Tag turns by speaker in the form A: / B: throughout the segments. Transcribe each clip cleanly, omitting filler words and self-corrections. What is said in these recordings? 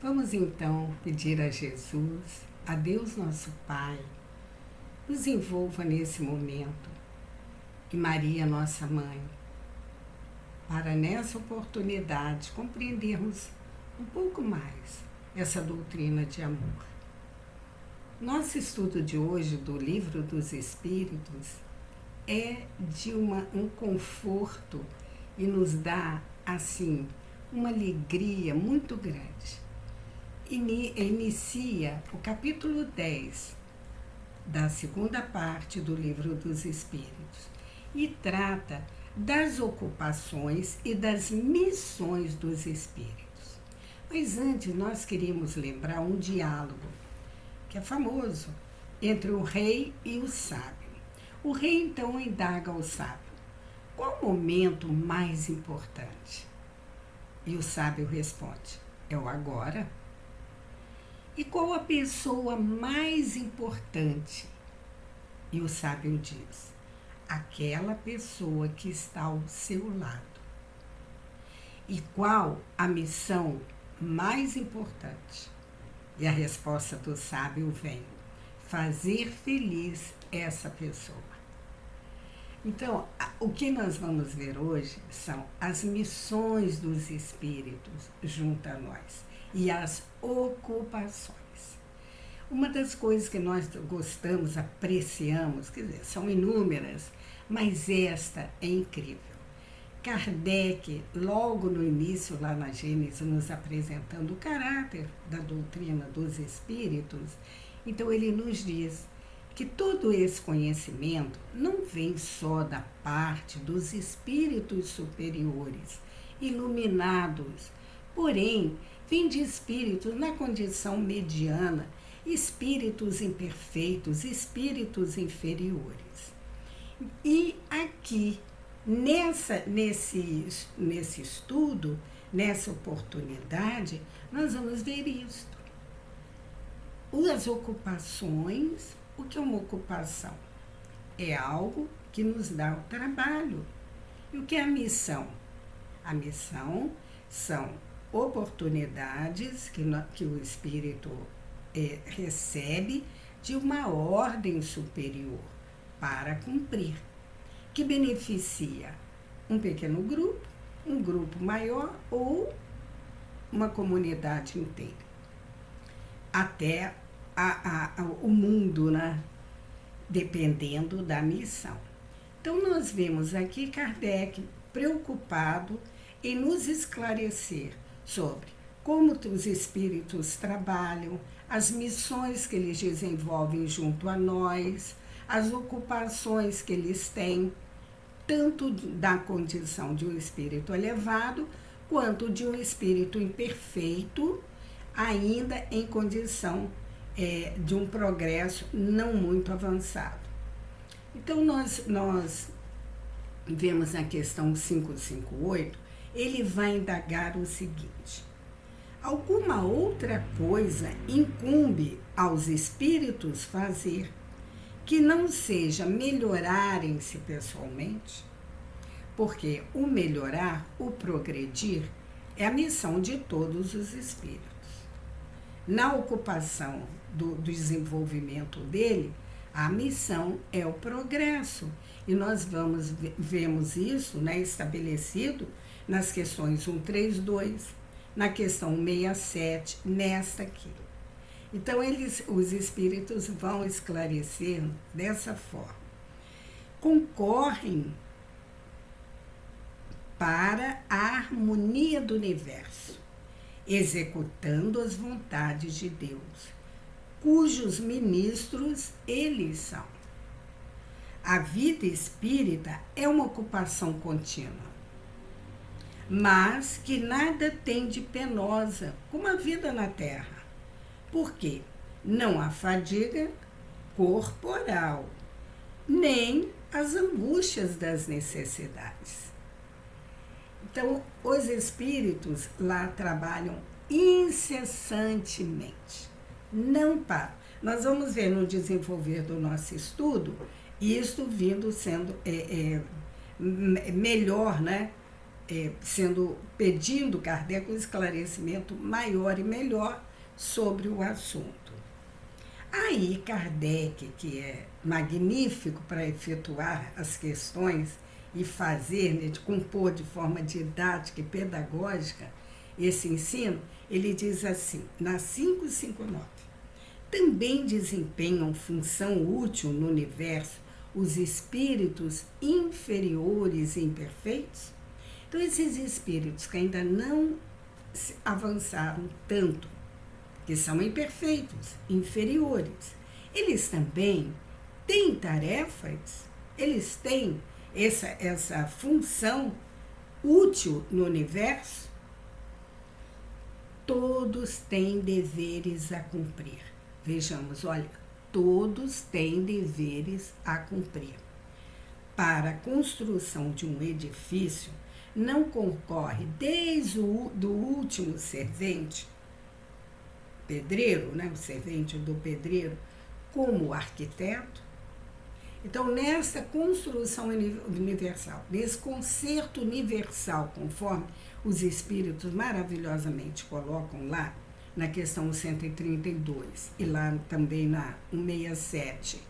A: Vamos então pedir a Jesus, a Deus nosso Pai, nos envolva nesse momento, e Maria, nossa Mãe, para nessa oportunidade compreendermos um pouco mais essa doutrina de amor. Nosso estudo de hoje do Livro dos Espíritos é de um conforto e nos dá, assim, uma alegria muito grande. Inicia o capítulo 10 da segunda parte do Livro dos Espíritos e trata das ocupações e das missões dos espíritos. Mas antes nós queríamos lembrar um diálogo que é famoso entre o rei e o sábio. O rei então indaga ao sábio: qual o momento mais importante? E o sábio responde: é o agora. E qual a pessoa mais importante? E o sábio diz: aquela pessoa que está ao seu lado. E qual a missão mais importante? E a resposta do sábio vem: fazer feliz essa pessoa. Então, o que nós vamos ver hoje são as missões dos espíritos junto a nós e as ocupações. Uma das coisas que nós gostamos, apreciamos, quer dizer, são inúmeras, mas esta é incrível. Kardec, logo no início, lá na Gênesis, nos apresentando o caráter da doutrina dos espíritos, então ele nos diz que todo esse conhecimento não vem só da parte dos espíritos superiores, iluminados, porém, vem de espíritos na condição mediana, espíritos imperfeitos, espíritos inferiores. E aqui, nesse estudo, nessa oportunidade, nós vamos ver isto. As ocupações. O que é uma ocupação? É algo que nos dá o trabalho. E o que é a missão? A missão são oportunidades que o espírito recebe de uma ordem superior para cumprir, que beneficia um pequeno grupo, um grupo maior ou uma comunidade inteira. Até o mundo, né? Dependendo da missão. Então, nós vemos aqui Kardec preocupado em nos esclarecer sobre como os espíritos trabalham, as missões que eles desenvolvem junto a nós, as ocupações que eles têm, tanto da condição de um espírito elevado, quanto de um espírito imperfeito, ainda em condição de um progresso não muito avançado. Então, nós vemos na questão 558, ele vai indagar o seguinte: alguma outra coisa incumbe aos espíritos fazer que não seja melhorarem-se pessoalmente? Porque o melhorar, o progredir, é a missão de todos os espíritos. Na ocupação do desenvolvimento dele, a missão é o progresso. E nós vemos isso, né, estabelecido nas questões 132, na questão 67, nesta aqui. Então, os espíritos vão esclarecer dessa forma. Concorrem para a harmonia do universo, executando as vontades de Deus, cujos ministros eles são. A vida espírita é uma ocupação contínua, mas que nada tem de penosa, como a vida na Terra. Por quê? Não há fadiga corporal, nem as angústias das necessidades. Então, os espíritos lá trabalham incessantemente, não param. Nós vamos ver no desenvolver do nosso estudo, isto sendo melhor, né, pedindo Kardec um esclarecimento maior e melhor sobre o assunto. Aí Kardec, que é magnífico para efetuar as questões e fazer, de compor de forma didática e pedagógica esse ensino, ele diz assim, na 559, também desempenham função útil no universo os espíritos inferiores e imperfeitos? Então, esses espíritos que ainda não avançaram tanto, que são imperfeitos, inferiores, eles também têm tarefas, eles têm essa função útil no universo? Todos têm deveres a cumprir. Vejamos, olha, todos têm deveres a cumprir. Para a construção de um edifício, não concorre desde do último servente, pedreiro, o servente do pedreiro, como o arquiteto. Então, nessa construção universal, nesse concerto universal, conforme os espíritos maravilhosamente colocam lá, na questão 132 e lá também na 167,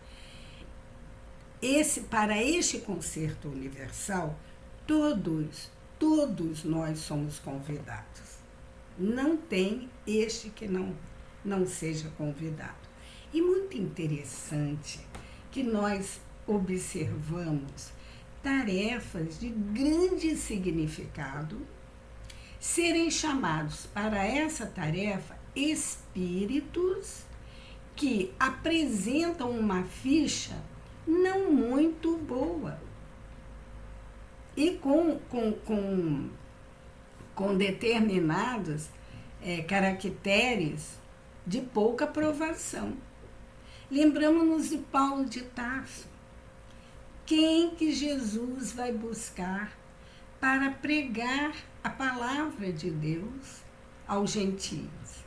A: para este concerto universal, todos nós somos convidados. Não tem este que não seja convidado. E muito interessante que nós observamos tarefas de grande significado serem chamados para essa tarefa espíritos que apresentam uma ficha não muito boa e com determinados caracteres de pouca aprovação. Lembramos-nos de Paulo de Tarso. Quem que Jesus vai buscar para pregar a palavra de Deus aos gentios?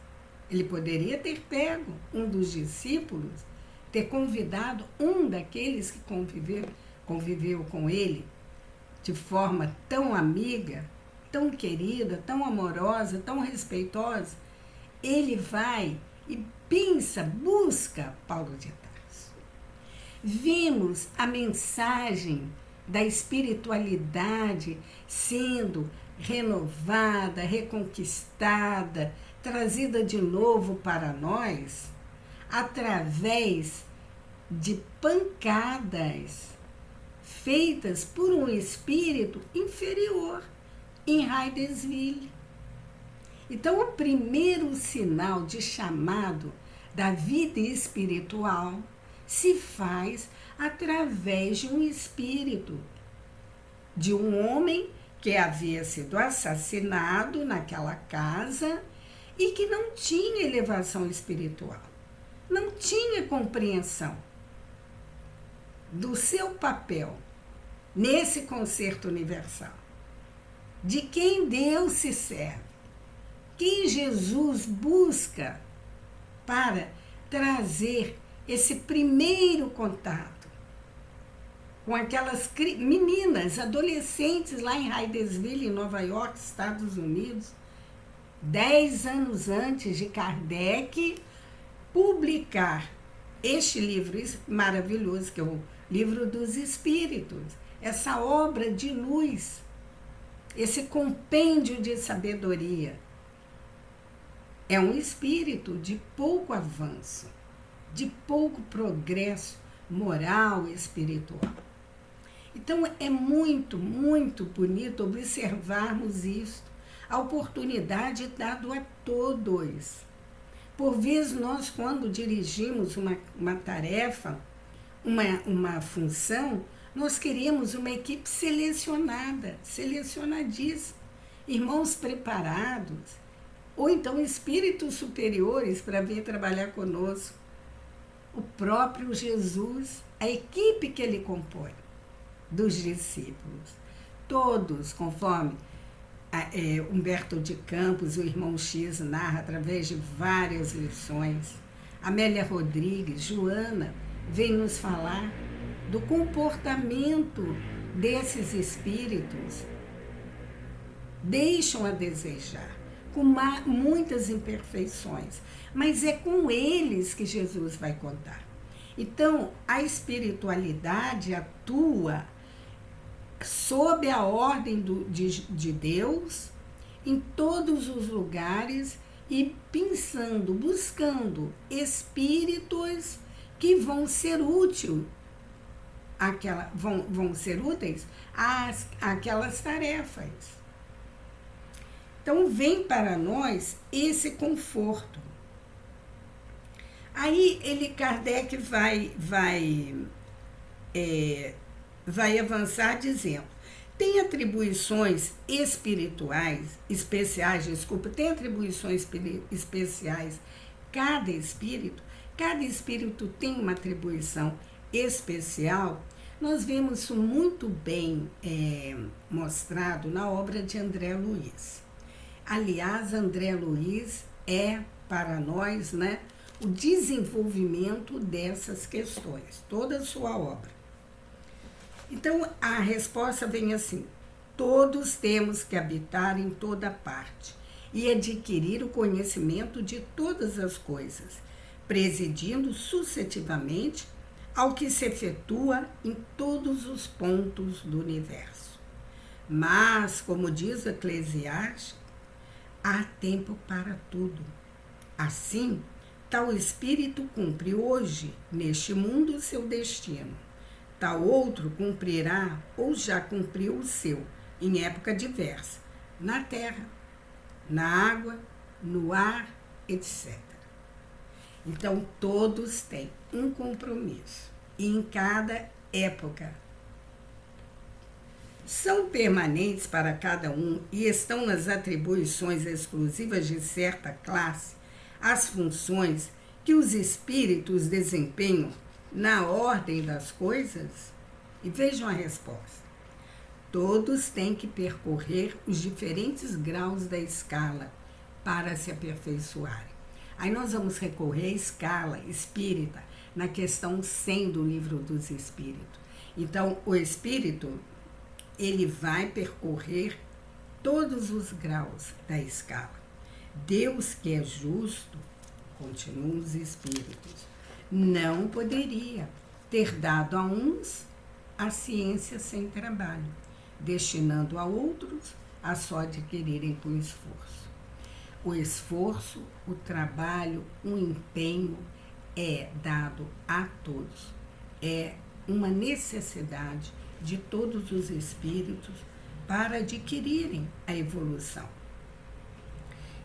A: Ele poderia ter pego um dos discípulos, ter convidado um daqueles que conviveu com ele de forma tão amiga, tão querida, tão amorosa, tão respeitosa. Ele vai e busca Paulo de Tarso. Vimos a mensagem da espiritualidade sendo renovada, reconquistada, trazida de novo para nós, através de pancadas feitas por um espírito inferior em Hydesville. Então, o primeiro sinal de chamado da vida espiritual se faz através de um espírito, de um homem que havia sido assassinado naquela casa e que não tinha elevação espiritual, não tinha compreensão do seu papel nesse concerto universal, de quem Deus se serve, quem Jesus busca para trazer esse primeiro contato com aquelas meninas, adolescentes lá em Hydesville, em Nova York, Estados Unidos, 10 anos antes de Kardec publicar este livro maravilhoso, que é o Livro dos Espíritos, essa obra de luz, esse compêndio de sabedoria. É um espírito de pouco avanço, de pouco progresso moral e espiritual. Então, é muito, muito bonito observarmos isso. A oportunidade dada a todos. Por vezes, nós, quando dirigimos uma tarefa, uma função, nós queremos uma equipe selecionadíssima, irmãos preparados, ou então espíritos superiores para vir trabalhar conosco. O próprio Jesus, a equipe que ele compõe, dos discípulos, todos, conforme Humberto de Campos, o irmão X, narra através de várias lições. Amélia Rodrigues, Joana, vem nos falar do comportamento desses espíritos deixam a desejar, com muitas imperfeições, mas é com eles que Jesus vai contar. Então, a espiritualidade atua sob a ordem de Deus em todos os lugares e pensando, buscando espíritos que vão ser úteis àquelas tarefas. Então, vem para nós esse conforto. Aí, Kardec vai avançar dizendo, tem atribuições especiais, cada espírito tem uma atribuição especial. Nós vemos isso muito bem mostrado na obra de André Luiz. Aliás, André Luiz é, para nós, né, o desenvolvimento dessas questões, toda a sua obra. Então, a resposta vem assim, todos temos que habitar em toda parte e adquirir o conhecimento de todas as coisas, presidindo sucessivamente ao que se efetua em todos os pontos do universo. Mas, como diz o Eclesiástico, há tempo para tudo. Assim, tal espírito cumpre hoje, neste mundo, o seu destino. Tal outro cumprirá ou já cumpriu o seu, em época diversa, na terra, na água, no ar, etc. Então, todos têm um compromisso, e em cada época. São permanentes para cada um e estão nas atribuições exclusivas de certa classe as funções que os espíritos desempenham na ordem das coisas? E vejam a resposta. Todos têm que percorrer os diferentes graus da escala para se aperfeiçoarem. Aí nós vamos recorrer à escala espírita na questão 100 do Livro dos Espíritos. Então, o espírito, ele vai percorrer todos os graus da escala. Deus, que é justo, continuam os espíritos, não poderia ter dado a uns a ciência sem trabalho, destinando a outros a só adquirirem com esforço. O esforço, o trabalho, o empenho é dado a todos. É uma necessidade de todos os espíritos para adquirirem a evolução.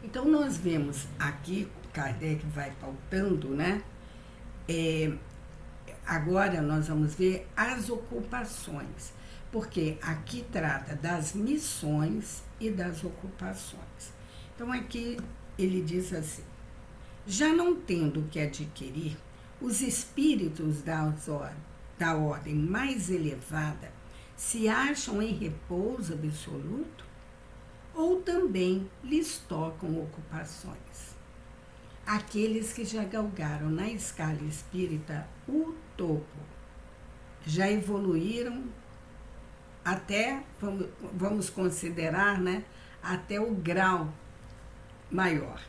A: Então, nós vemos aqui, Kardec vai pautando, né? Agora nós vamos ver as ocupações, porque aqui trata das missões e das ocupações. Então, aqui ele diz assim, já não tendo o que adquirir, os espíritos da ordem mais elevada se acham em repouso absoluto ou também lhes tocam ocupações. Aqueles que já galgaram na escala espírita o topo, já evoluíram até, vamos considerar, né, até o grau maior.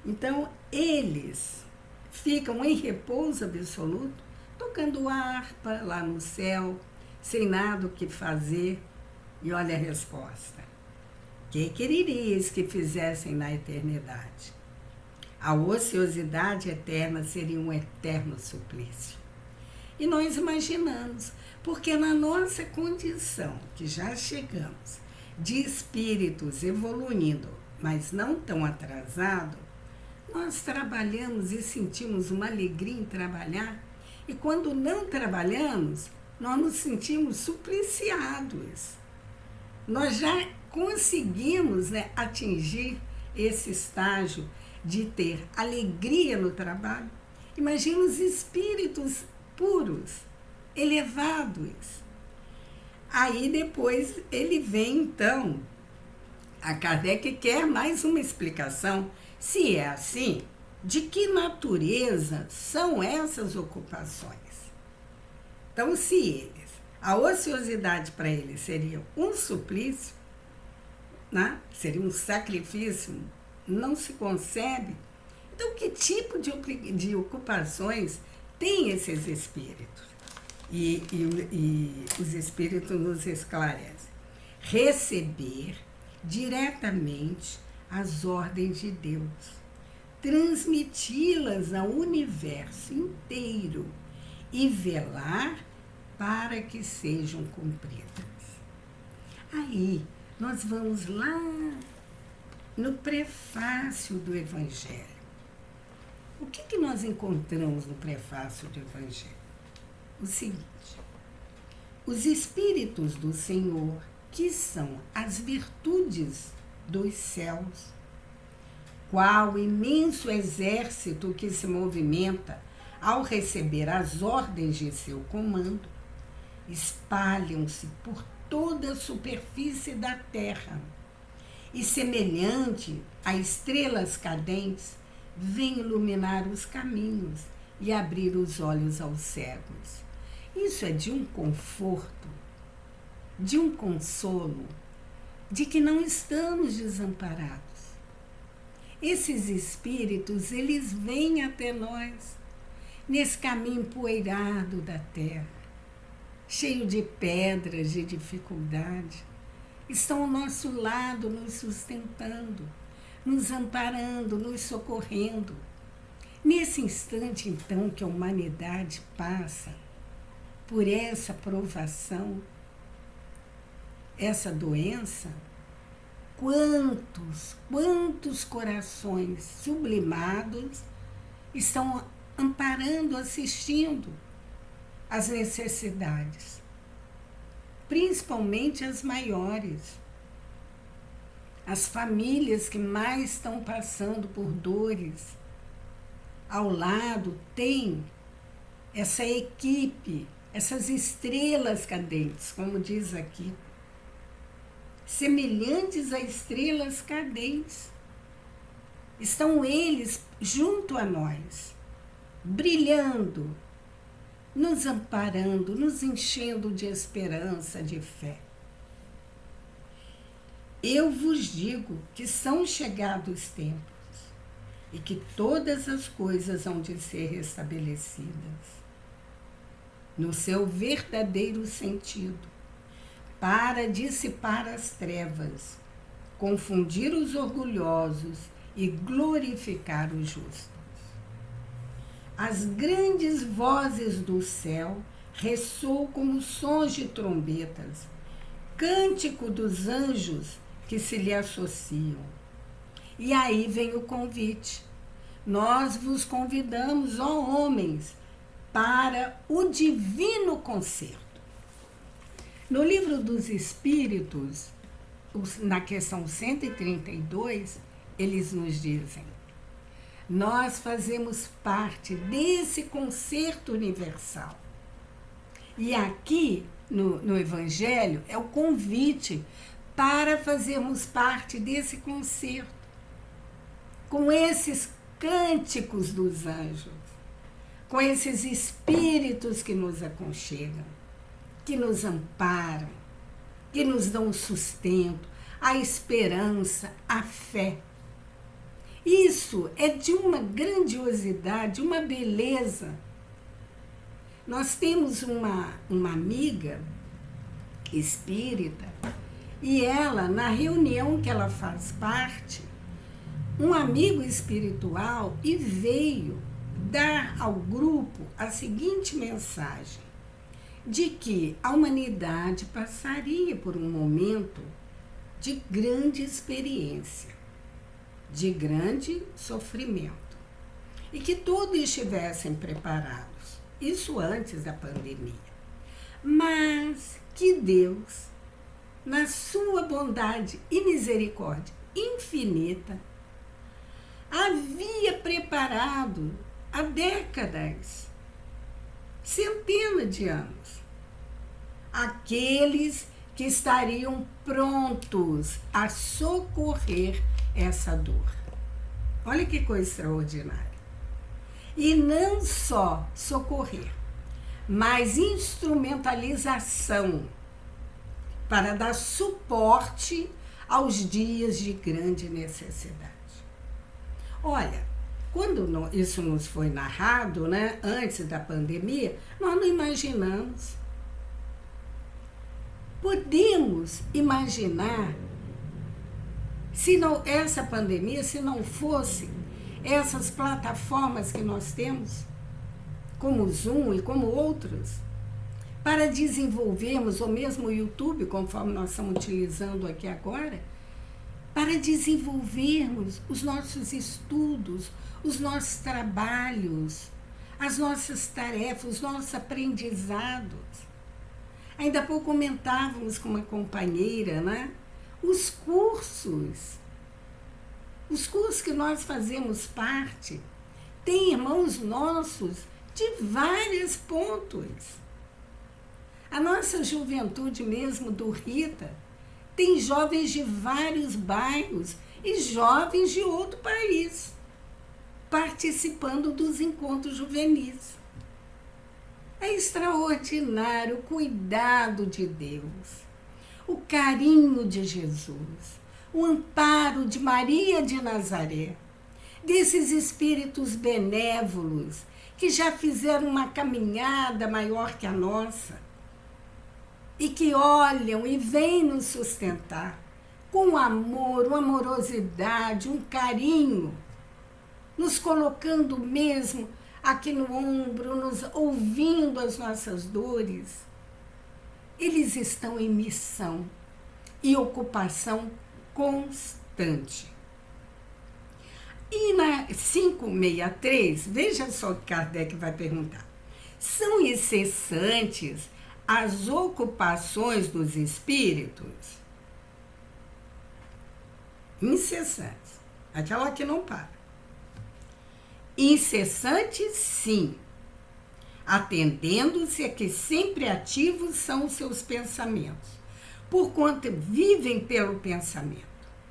A: Então, eles ficam em repouso absoluto, tocando harpa lá no céu, sem nada o que fazer. E olha a resposta. Que quererias que fizessem na eternidade? A ociosidade eterna seria um eterno suplício. E nós imaginamos, porque na nossa condição, que já chegamos, de espíritos evoluindo, mas não tão atrasado, nós trabalhamos e sentimos uma alegria em trabalhar, e quando não trabalhamos, nós nos sentimos supliciados. Nós já conseguimos, né, atingir esse estágio de ter alegria no trabalho. Imagina os espíritos puros, elevados. Aí depois ele vem, então, a Kardec quer mais uma explicação. Se é assim, de que natureza são essas ocupações? Então, se a ociosidade para eles seria um suplício, né? Seria um sacrifício, não se concebe. Então, que tipo de ocupações tem esses espíritos? E os espíritos nos esclarecem. Receber diretamente as ordens de Deus, transmiti-las ao universo inteiro e velar para que sejam cumpridas. Aí, nós vamos lá no prefácio do Evangelho. O que nós encontramos no prefácio do Evangelho? O seguinte: os Espíritos do Senhor, que são as virtudes dos céus, qual imenso exército que se movimenta ao receber as ordens de seu comando, espalham-se por toda a superfície da terra e, semelhante a estrelas cadentes, vêm iluminar os caminhos e abrir os olhos aos cegos. Isso é de um conforto, de um consolo, de que não estamos desamparados. Esses espíritos, eles vêm até nós, nesse caminho empoeirado da terra, cheio de pedras, de dificuldade. Estão ao nosso lado, nos sustentando, nos amparando, nos socorrendo. Nesse instante, então, que a humanidade passa por essa provação, essa doença, quantos corações sublimados estão amparando, assistindo às necessidades, principalmente as maiores, as famílias que mais estão passando por dores. Ao lado tem essa equipe, essas estrelas cadentes, como diz aqui, semelhantes a estrelas cadentes. Estão eles junto a nós, brilhando, nos amparando, nos enchendo de esperança, de fé. Eu vos digo que são chegados tempos e que todas as coisas hão de ser restabelecidas no seu verdadeiro sentido, para dissipar as trevas, confundir os orgulhosos e glorificar os justos. As grandes vozes do céu ressoam como sons de trombetas, cântico dos anjos que se lhe associam. E aí vem o convite. Nós vos convidamos, ó homens, para o divino concerto. No Livro dos Espíritos, na questão 132, eles nos dizem: nós fazemos parte desse concerto universal. E aqui, no Evangelho, é o convite para fazermos parte desse concerto, com esses cânticos dos anjos, com esses espíritos que nos aconchegam, que nos amparam, que nos dão sustento, a esperança, a fé. Isso é de uma grandiosidade, uma beleza. Nós temos uma amiga espírita e ela, na reunião que ela faz parte, um amigo espiritual e veio dar ao grupo a seguinte mensagem, de que a humanidade passaria por um momento de grande experiência, de grande sofrimento, e que todos estivessem preparados, isso antes da pandemia. Mas que Deus, na sua bondade e misericórdia infinita, havia preparado há décadas, centenas de anos, aqueles que estariam prontos a socorrer essa dor. Olha que coisa extraordinária. E não só socorrer, mas instrumentalização para dar suporte aos dias de grande necessidade. Olha, quando isso nos foi narrado, né, antes da pandemia, nós não imaginamos. Podemos imaginar se não, essa pandemia, se não fosse essas plataformas que nós temos, como o Zoom e como outros, para desenvolvermos, ou mesmo o YouTube, conforme nós estamos utilizando aqui agora, para desenvolvermos os nossos estudos, os nossos trabalhos, as nossas tarefas, os nossos aprendizados. Ainda há pouco comentávamos com uma companheira, né? Os cursos que nós fazemos parte, tem irmãos nossos de vários pontos. A nossa juventude mesmo do Rita tem jovens de vários bairros e jovens de outro país participando dos encontros juvenis. É extraordinário o cuidado de Deus, o carinho de Jesus, o amparo de Maria de Nazaré, desses espíritos benévolos que já fizeram uma caminhada maior que a nossa e que olham e vêm nos sustentar com amor, uma amorosidade, um carinho, nos colocando mesmo aqui no ombro, nos ouvindo as nossas dores. Eles estão em missão e ocupação constante. E na 563, veja só o que Kardec vai perguntar. São incessantes as ocupações dos espíritos? Incessantes. Aquela que não para. Incessantes, sim. Atendendo-se a que sempre ativos são os seus pensamentos, porquanto vivem pelo pensamento.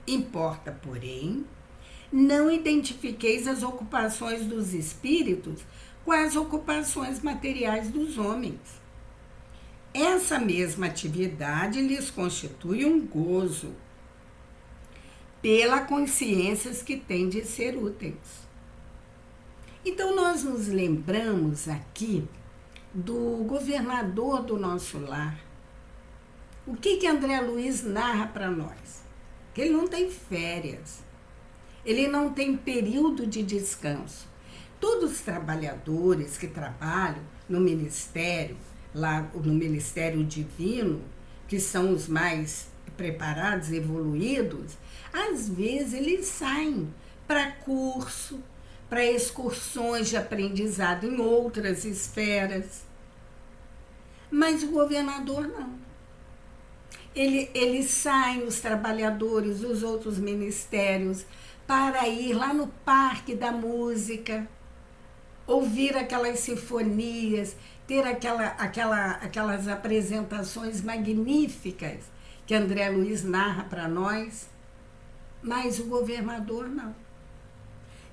A: Importa, porém, não identifiqueis as ocupações dos espíritos com as ocupações materiais dos homens. Essa mesma atividade lhes constitui um gozo, pela consciência que têm de ser úteis. Então, nós nos lembramos aqui do governador do nosso lar. O que André Luiz narra para nós? Que ele não tem férias, ele não tem período de descanso. Todos os trabalhadores que trabalham no ministério, lá no Ministério Divino, que são os mais preparados, evoluídos, às vezes eles saem para curso, para excursões de aprendizado em outras esferas. Mas o governador não. Eles saem, os trabalhadores, os outros ministérios, para ir lá no Parque da Música, ouvir aquelas sinfonias, ter aquelas apresentações magníficas que André Luiz narra para nós. Mas o governador não.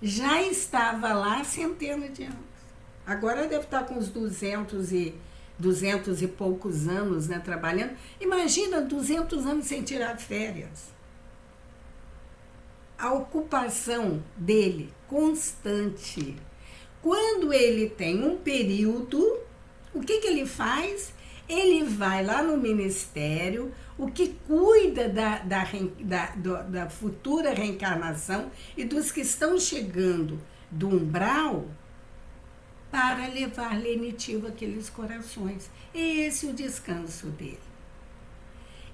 A: Já estava lá há centenas de anos. Agora deve estar com uns 200 e poucos anos, né, trabalhando. Imagina 200 anos sem tirar férias. A ocupação dele constante. Quando ele tem um período, o que ele faz? Ele vai lá no ministério, o que cuida da futura reencarnação e dos que estão chegando do umbral, para levar lenitivo àqueles corações. E esse é o descanso dele.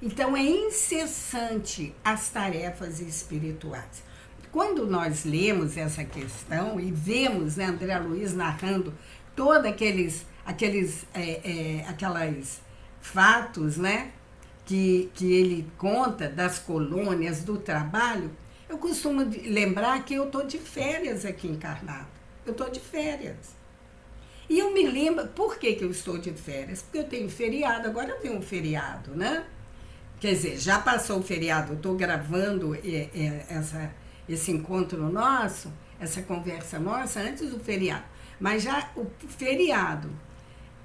A: Então, é incessante as tarefas espirituais. Quando nós lemos essa questão e vemos, né, André Luiz narrando todos aqueles fatos, né, que ele conta das colônias, do trabalho, eu costumo lembrar que eu estou de férias aqui encarnado. Eu estou de férias. E eu me lembro, por que eu estou de férias? Porque eu tenho feriado, agora eu tenho um feriado, né? Quer dizer, já passou o feriado, eu estou gravando esse encontro nosso, essa conversa nossa, antes do feriado. Mas já o feriado.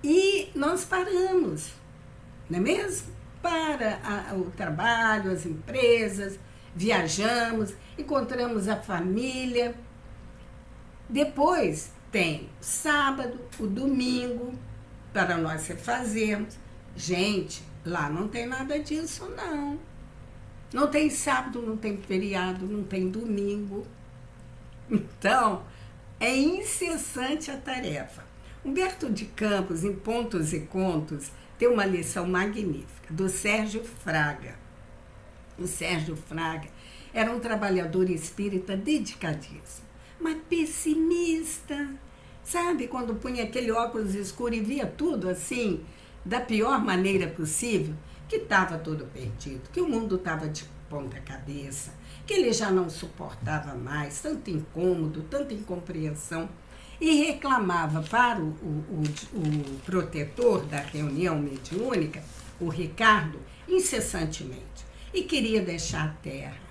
A: E nós paramos, não é mesmo? para o trabalho, as empresas, viajamos, encontramos a família. Depois tem o sábado, o domingo, para nós refazermos. Gente, lá não tem nada disso, não. Não tem sábado, não tem feriado, não tem domingo. Então, é incessante a tarefa. Humberto de Campos, em Pontos e Contos, tem uma lição magnífica, do Sérgio Fraga. O Sérgio Fraga era um trabalhador espírita dedicadíssimo, mas pessimista. Sabe, quando punha aquele óculos escuro e via tudo assim, da pior maneira possível, que estava todo perdido, que o mundo estava de ponta cabeça, que ele já não suportava mais tanto incômodo, tanta incompreensão, e reclamava para o protetor da reunião mediúnica, o Ricardo, incessantemente, e queria deixar a Terra.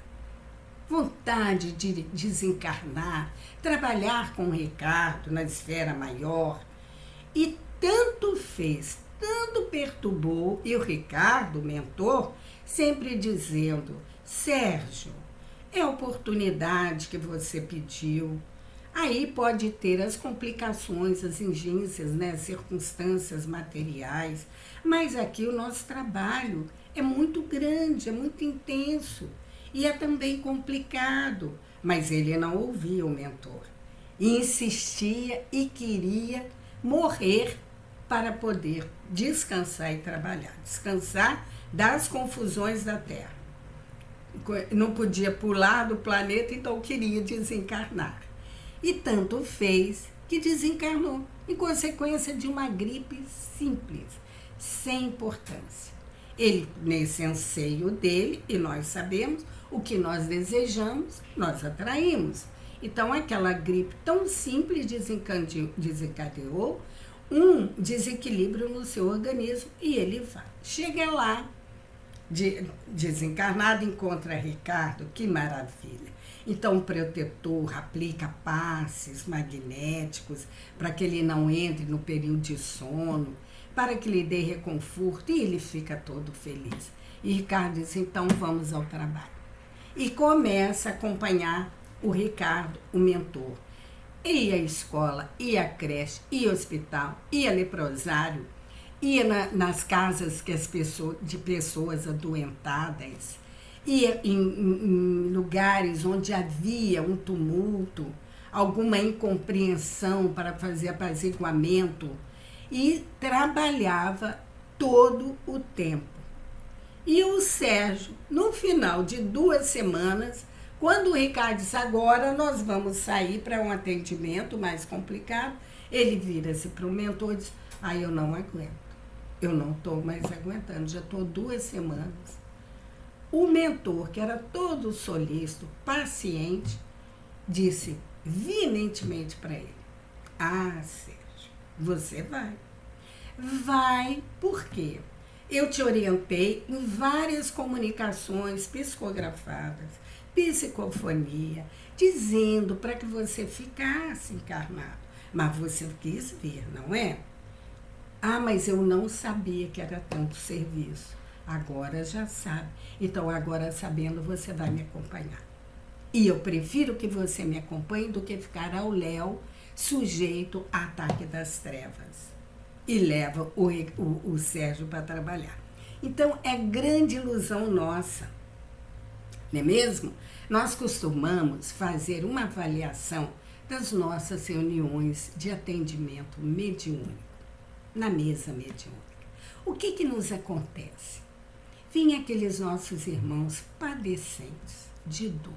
A: Vontade de desencarnar, trabalhar com o Ricardo na esfera maior, e tanto fez, tanto perturbou, e o Ricardo, o mentor, sempre dizendo: Sérgio, é a oportunidade que você pediu. Aí pode ter as complicações, as ingências, né, as circunstâncias materiais, mas aqui o nosso trabalho é muito grande, é muito intenso e é também complicado. Mas ele não ouvia o mentor, insistia e queria morrer para poder descansar e trabalhar, descansar das confusões da Terra. Não podia pular do planeta, então queria desencarnar. E tanto fez que desencarnou, em consequência de uma gripe simples, sem importância. Ele, nesse anseio dele, e nós sabemos, o que nós desejamos, nós atraímos. Então, aquela gripe tão simples desencadeou um desequilíbrio no seu organismo e ele vai. Chega lá, desencarnado, encontra Ricardo, que maravilha. Então, o protetor aplica passes magnéticos para que ele não entre no período de sono, para que lhe dê reconforto, e ele fica todo feliz. E Ricardo diz: então vamos ao trabalho. E começa a acompanhar o Ricardo, o mentor. Ia à escola, ia à creche, ia ao hospital, ia leprosário, ia nas casas de pessoas adoentadas, ia em lugares onde havia um tumulto, alguma incompreensão para fazer apaziguamento, e trabalhava todo o tempo. E o Sérgio, no final de 2 semanas, quando o Ricardo disse: agora nós vamos sair para um atendimento mais complicado, ele vira-se para o mentor e diz: eu não aguento, eu não estou mais aguentando, já estou 2 semanas. O mentor, que era todo solícito, paciente, disse veementemente para ele: Sérgio, você vai. Vai, por quê? Eu te orientei em várias comunicações psicografadas, psicofonia, dizendo para que você ficasse encarnado. Mas você quis ver, não é? Mas eu não sabia que era tanto serviço. Agora já sabe. Então, agora sabendo, você vai me acompanhar. E eu prefiro que você me acompanhe do que ficar ao léu, sujeito a ataque das trevas. E leva o Sérgio para trabalhar. Então, é grande ilusão nossa, não é mesmo? Nós costumamos fazer uma avaliação das nossas reuniões de atendimento mediúnico, na mesa mediúnica. O que nos acontece? Vêm aqueles nossos irmãos padecentes de dor,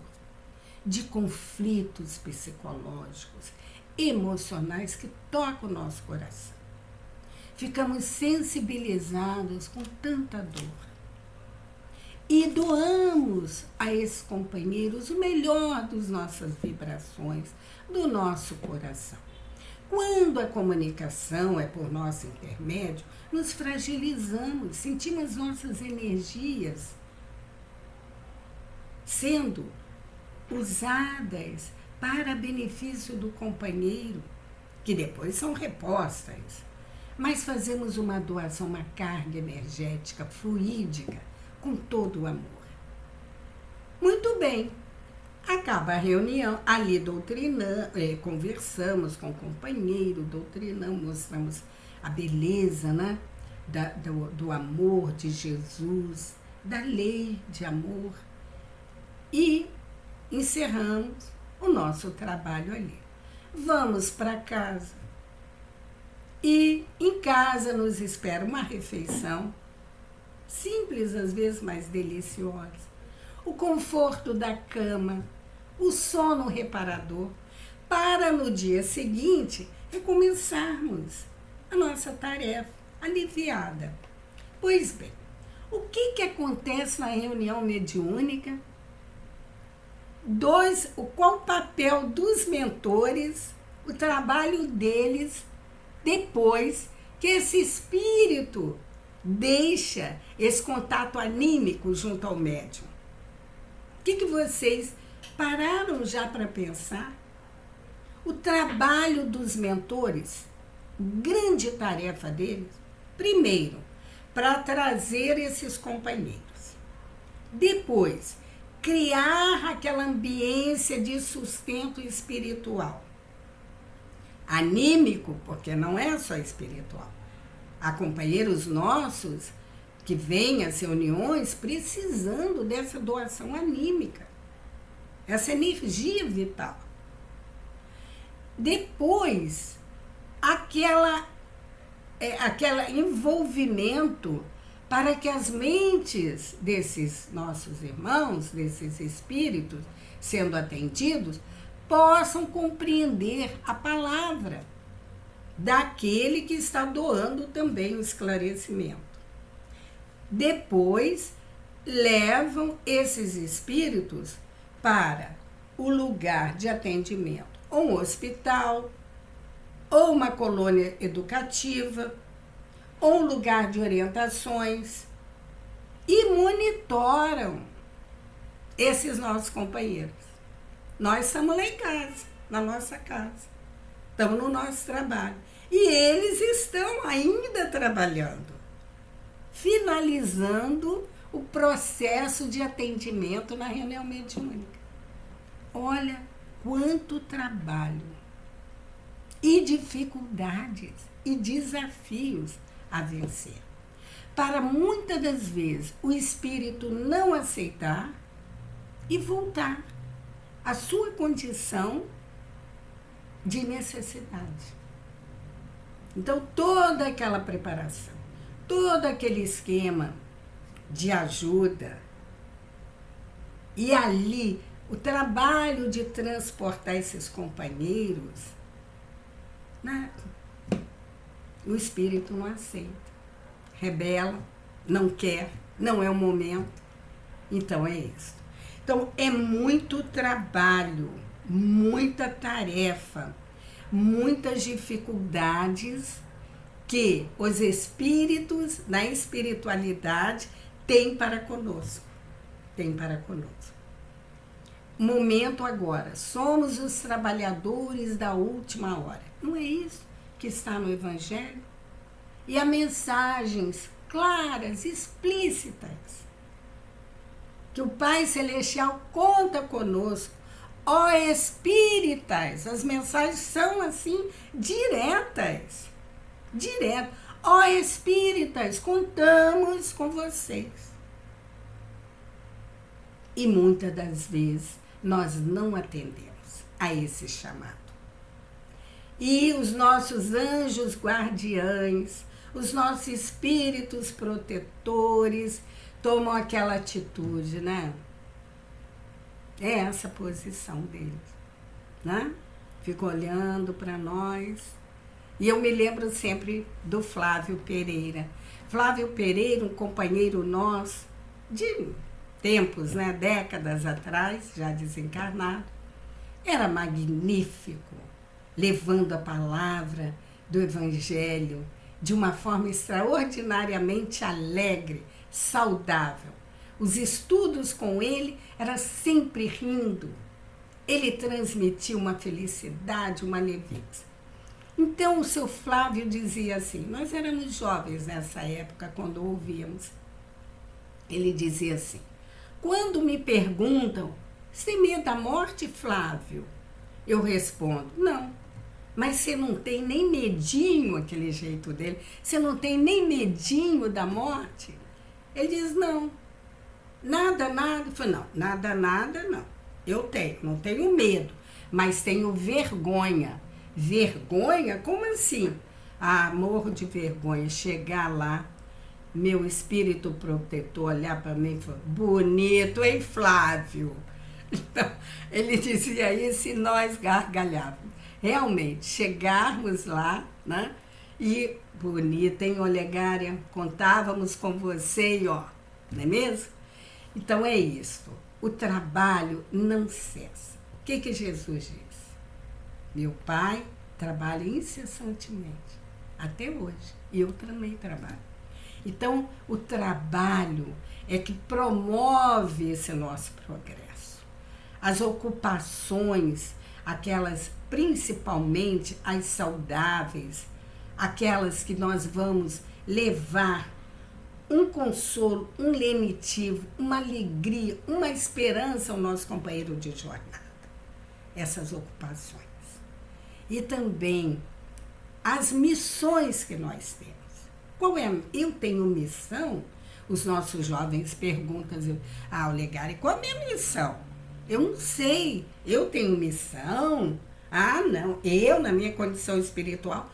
A: de conflitos psicológicos, emocionais que tocam o nosso coração. Ficamos sensibilizados com tanta dor. E doamos a esses companheiros o melhor das nossas vibrações, do nosso coração. Quando a comunicação é por nosso intermédio, nos fragilizamos, sentimos nossas energias sendo usadas para benefício do companheiro, que depois são repostas. mas fazemos uma doação, uma carga energética, fluídica, com todo o amor. Muito bem. Acaba a reunião, ali doutrinamos, conversamos com o companheiro, doutrinamos, mostramos a beleza, né? do amor de Jesus, da lei de amor, e encerramos o nosso trabalho ali. Vamos para casa, e em casa nos espera uma refeição, simples às vezes, mas deliciosa, o conforto da cama, o sono reparador, para no dia seguinte recomeçarmos a nossa tarefa aliviada. Pois bem, o que acontece na reunião mediúnica? Qual o papel dos mentores, o trabalho deles, depois que esse espírito deixa esse contato anímico junto ao médium? O que vocês pararam já para pensar? O trabalho dos mentores, grande tarefa deles, primeiro, para trazer esses companheiros. Depois, criar aquela ambiência de sustento espiritual. Anímico, porque não é só espiritual. Há companheiros nossos que vêm às reuniões precisando dessa doação anímica, essa energia vital. Depois, aquele envolvimento para que as mentes desses nossos irmãos, desses espíritos, sendo atendidos, possam compreender a palavra daquele que está doando também o esclarecimento. Depois, levam esses espíritos para o lugar de atendimento, ou um hospital, ou uma colônia educativa, ou um lugar de orientações, e monitoram esses nossos companheiros. Nós estamos lá em casa, na nossa casa, estamos no nosso trabalho, e eles estão ainda trabalhando, finalizando o processo de atendimento na reunião mediúnica. Olha quanto trabalho e dificuldades e desafios a vencer. Para muitas das vezes o espírito não aceitar e voltar à sua condição de necessidade. Então, toda aquela preparação, todo aquele esquema de ajuda, e ali o trabalho de transportar esses companheiros, né? O espírito não aceita, rebela, não quer, não é o momento. Então é isso. Então é muito trabalho, muita tarefa, muitas dificuldades que os espíritos na espiritualidade têm para conosco. Têm para conosco. Momento agora, somos os trabalhadores da última hora. Não é isso que está no Evangelho? E há mensagens claras, explícitas, que o Pai Celestial conta conosco. Ó espíritas, as mensagens são assim, diretas. Direto. Ó espíritas, contamos com vocês. E muitas das vezes nós não atendemos a esse chamado. E os nossos anjos guardiães, os nossos espíritos protetores tomam aquela atitude, né? É essa a posição deles, né? Ficam olhando para nós. E eu me lembro sempre do Flávio Pereira. Flávio Pereira, um companheiro nosso, de tempos, né, décadas atrás, já desencarnado, era magnífico, levando a palavra do Evangelho de uma forma extraordinariamente alegre, saudável. Os estudos com ele era sempre rindo. Ele transmitia uma felicidade, uma leveza. Então, o seu Flávio dizia assim, nós éramos jovens nessa época, quando ouvíamos. Ele dizia assim, quando me perguntam, você tem medo da morte, Flávio? Eu respondo, não. Mas você não tem nem medinho, aquele jeito dele, você não tem nem medinho da morte? Ele diz, não. Nada, nada. Eu falei, não, nada, nada, não. Eu tenho, não tenho medo, mas tenho vergonha. Vergonha? Como assim? Ah, morro de vergonha. Chegar lá, meu espírito protetor olhar para mim e falar, bonito, hein, Flávio? Então, ele dizia isso e nós gargalhávamos. Realmente, chegarmos lá, né? E bonita, hein, Olegária? Contávamos com você e ó, não é mesmo? Então é isso. O trabalho não cessa. O que Jesus diz? Meu pai trabalha incessantemente, até hoje. E eu também trabalho. Então, o trabalho é que promove esse nosso progresso. As ocupações, aquelas principalmente as saudáveis, aquelas que nós vamos levar um consolo, um lenitivo, uma alegria, uma esperança ao nosso companheiro de jornada. Essas ocupações. E também as missões que nós temos. Qual é? Eu tenho missão? Os nossos jovens perguntam, Olegária, qual é a minha missão? Eu não sei. Eu tenho missão? Ah, não. Eu, na minha condição espiritual,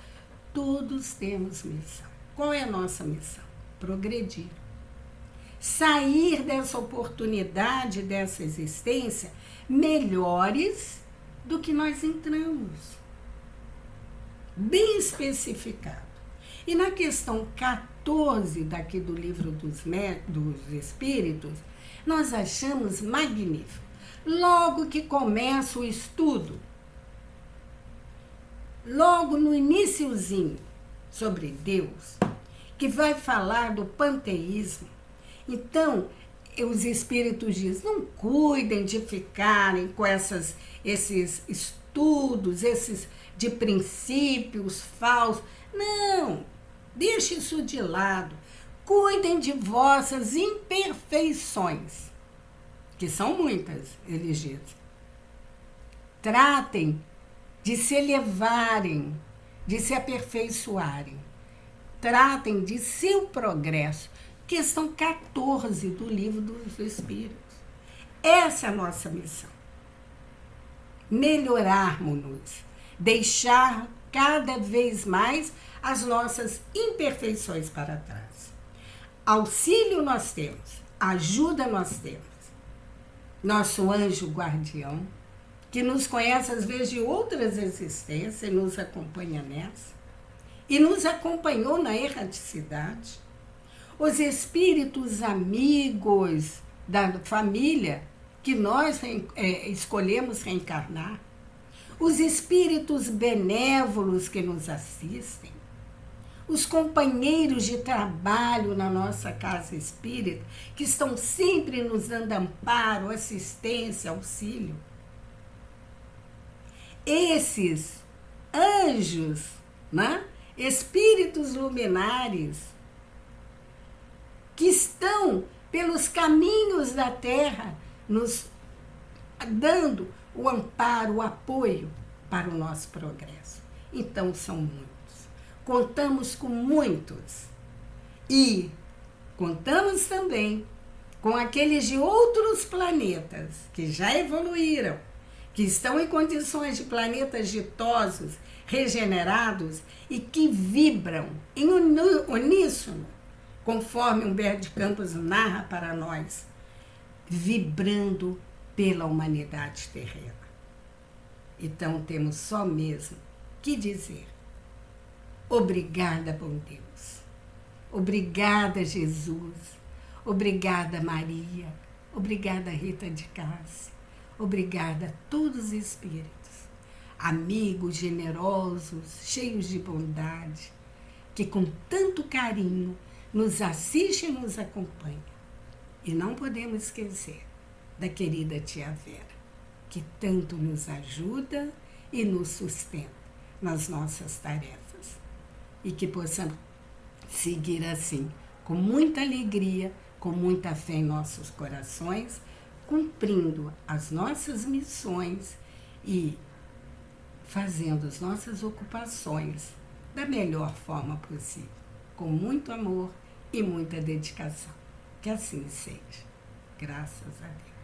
A: todos temos missão. Qual é a nossa missão? Progredir. Sair dessa oportunidade, dessa existência, melhores do que nós entramos. Bem especificado. E na questão 14 daqui do livro dos Espíritos, nós achamos magnífico. Logo que começa o estudo, logo no iniciozinho, sobre Deus, que vai falar do panteísmo. Então, os Espíritos dizem, não cuidem de ficarem com esses estudos, esses de princípios falsos. Não, deixe isso de lado. Cuidem de vossas imperfeições, que são muitas, eles dizem. Tratem de se elevarem, de se aperfeiçoarem. Tratem de seu progresso. Questão 14 do livro dos Espíritos. Essa é a nossa missão. Melhorarmos-nos, deixar cada vez mais as nossas imperfeições para trás. Auxílio nós temos, ajuda nós temos. Nosso anjo guardião, que nos conhece às vezes de outras existências e nos acompanha nessa, e nos acompanhou na erraticidade. Os espíritos amigos da família que nós escolhemos reencarnar, os espíritos benévolos que nos assistem, os companheiros de trabalho na nossa casa espírita, que estão sempre nos dando amparo, assistência, auxílio. Esses anjos, né? Espíritos luminares, que estão pelos caminhos da Terra, nos dando o amparo, o apoio para o nosso progresso. Então, são muitos. Contamos com muitos. E contamos também com aqueles de outros planetas que já evoluíram, que estão em condições de planetas ditosos, regenerados e que vibram em uníssono, conforme Humberto de Campos narra para nós, vibrando pela humanidade terrena. Então, temos só mesmo que dizer: obrigada, bom Deus. Obrigada, Jesus. Obrigada, Maria. Obrigada, Rita de Cássia. Obrigada a todos os espíritos, amigos generosos, cheios de bondade, que com tanto carinho nos assiste e nos acompanha. E não podemos esquecer da querida tia Vera, que tanto nos ajuda e nos sustenta. nas nossas tarefas. E que possamos seguir assim, com muita alegria, com muita fé em nossos corações, cumprindo as nossas missões e fazendo as nossas ocupações da melhor forma possível, com muito amor e muita dedicação. Que assim seja. Graças a Deus.